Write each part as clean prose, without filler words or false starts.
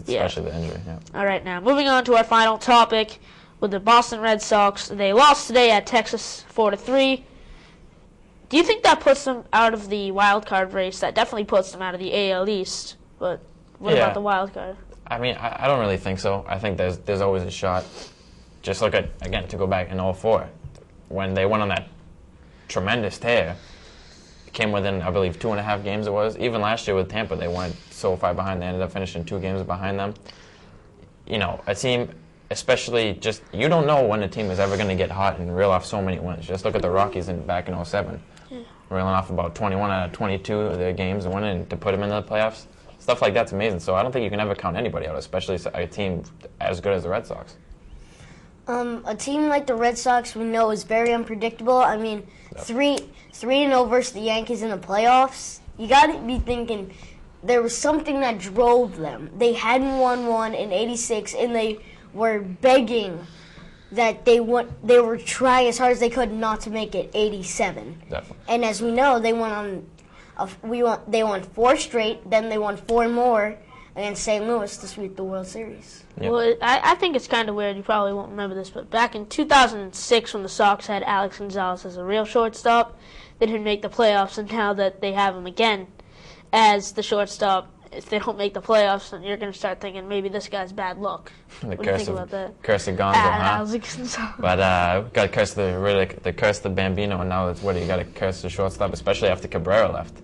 especially the injury. Yeah. All right, now moving on to our final topic with the Boston Red Sox. They lost today at Texas 4-3. Do you think that puts them out of the wild card race? That definitely puts them out of the AL East. But what about the wild card? I mean, I don't really think so. I think there's always a shot. Just look at, again, to go back in 2004, when they went on that tremendous tear. It came within, I believe, 2.5 games it was. Even last year with Tampa, they weren't so far behind. They ended up finishing 2 games behind them. You know, a team, especially just, you don't know when a team is ever going to get hot and reel off so many wins. Just look at the Rockies back in 2007. Reeling off about 21 out of 22 of their games and winning to put them into the playoffs. Stuff like that's amazing. So I don't think you can ever count anybody out, especially a team as good as the Red Sox. A team like the Red Sox we know is very unpredictable. I mean, 3-0 versus the Yankees in the playoffs. You got to be thinking there was something that drove them. They hadn't won one in '86, and they were begging that they were trying as hard as they could not to make it '87. Definitely. And as we know, they won 4 straight, then they won 4 more against St. Louis to sweep the World Series. Yep. Well, I think it's kind of weird. You probably won't remember this, but back in 2006 when the Sox had Alex Gonzalez as a real shortstop, they didn't make the playoffs, and now that they have him again as the shortstop, if they don't make the playoffs, then you're going to start thinking maybe this guy's bad luck. The what do you think about that? Curse of Gonzo, huh? But got to curse the curse the Bambino, and now it's what you got to curse the shortstop, especially after Cabrera left.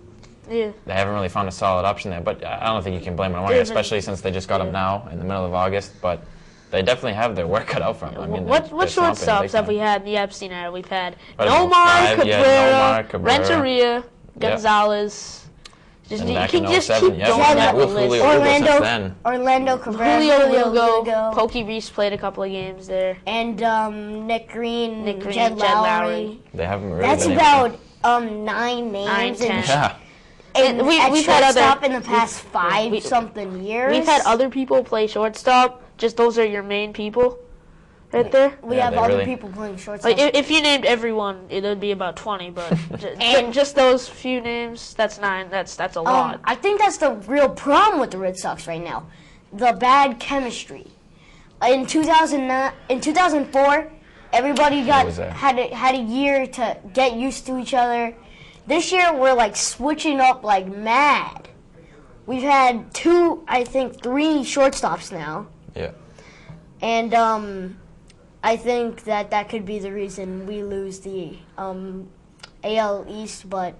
Yeah. They haven't really found a solid option there, but I don't think you can blame them on it, especially since they just got him now in the middle of August. But they definitely have their work cut out for them. I mean, what shortstops have we had in the Epstein era? We've had Nomar, Cabrera, Renteria, Gonzalez. Just, you can just keep going down the list. Orlando Cabrera, Julio Pokey Reese played a couple of games there, and Nick Green, Jed Lowry. They haven't really. That's about 9 names. 10. Yeah. And we've had shortstop in the past 5-something years. We've had other people play shortstop. Just those are your main people, right there. We have other people playing shortstop. Like if you named everyone, it would be about 20. But just those few names, that's 9. That's a lot. I think that's the real problem with the Red Sox right now, the bad chemistry. In 2004, everybody had a year to get used to each other. This year, we're like switching up like mad. We've had 3 shortstops now. Yeah. And I think that could be the reason we lose the AL East, but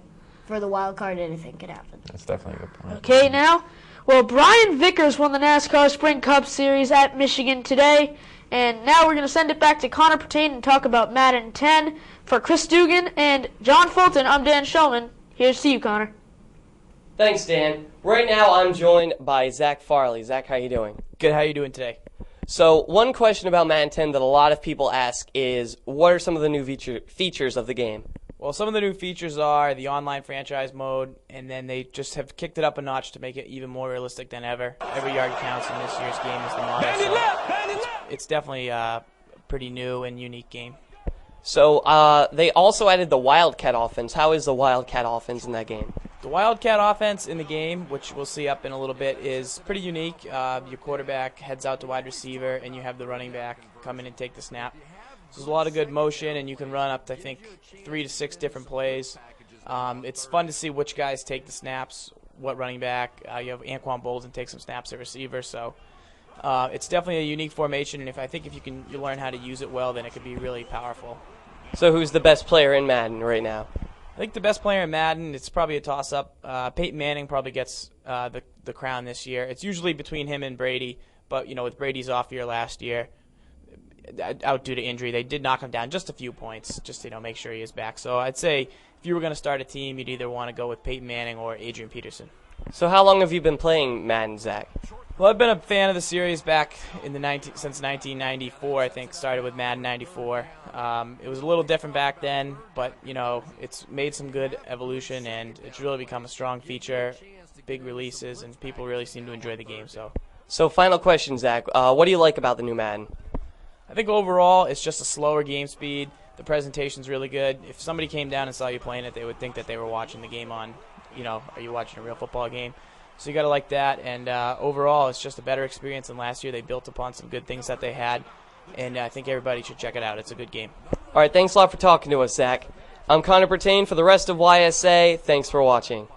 for the wild card, anything could happen. That's definitely a good point. Okay, now, well, Brian Vickers won the NASCAR Spring Cup Series at Michigan today. And now we're going to send it back to Connor Pertain and talk about Madden 10. For Chris Dugan and John Fulton, I'm Dan Shulman. Here's to you, Connor. Thanks, Dan. Right now I'm joined by Zach Farley. Zach, how you doing? Good. How you doing today? So one question about Madden 10 that a lot of people ask is, what are some of the new features of the game? Well, some of the new features are the online franchise mode, and then they just have kicked it up a notch to make it even more realistic than ever. Every yard counts in this year's game is the model, so it's definitely a pretty new and unique game. So they also added the Wildcat offense. How is the Wildcat offense in that game? The Wildcat offense in the game, which we'll see up in a little bit, is pretty unique. Your quarterback heads out to wide receiver, and you have the running back come in and take the snap. So there's a lot of good motion, and you can run up to, I think, 3 to 6 different plays. It's fun to see which guys take the snaps, what running back. You have Anquan Bolden take some snaps at receiver, so it's definitely a unique formation, and if you learn how to use it well, then it could be really powerful. So who's the best player in Madden right now? I think the best player in Madden, it's probably a toss-up. Peyton Manning probably gets the crown this year. It's usually between him and Brady, but with Brady's off year last year, out due to injury, they did knock him down just a few points, just to make sure he is back. So I'd say if you were going to start a team, you'd either want to go with Peyton Manning or Adrian Peterson. So how long have you been playing Madden, Zach? Well, I've been a fan of the series back in since 1994. I think started with Madden 94. It was a little different back then, but it's made some good evolution, and it's really become a strong feature. Big releases, and people really seem to enjoy the game. So final question, Zach. What do you like about the new Madden? I think overall it's just a slower game speed. The presentation's really good. If somebody came down and saw you playing it, they would think that they were watching the game on, are you watching a real football game? So you got to like that. And overall, it's just a better experience than last year. They built upon some good things that they had, and I think everybody should check it out. It's a good game. All right, thanks a lot for talking to us, Zach. I'm Connor Pertain for the rest of YSA. Thanks for watching.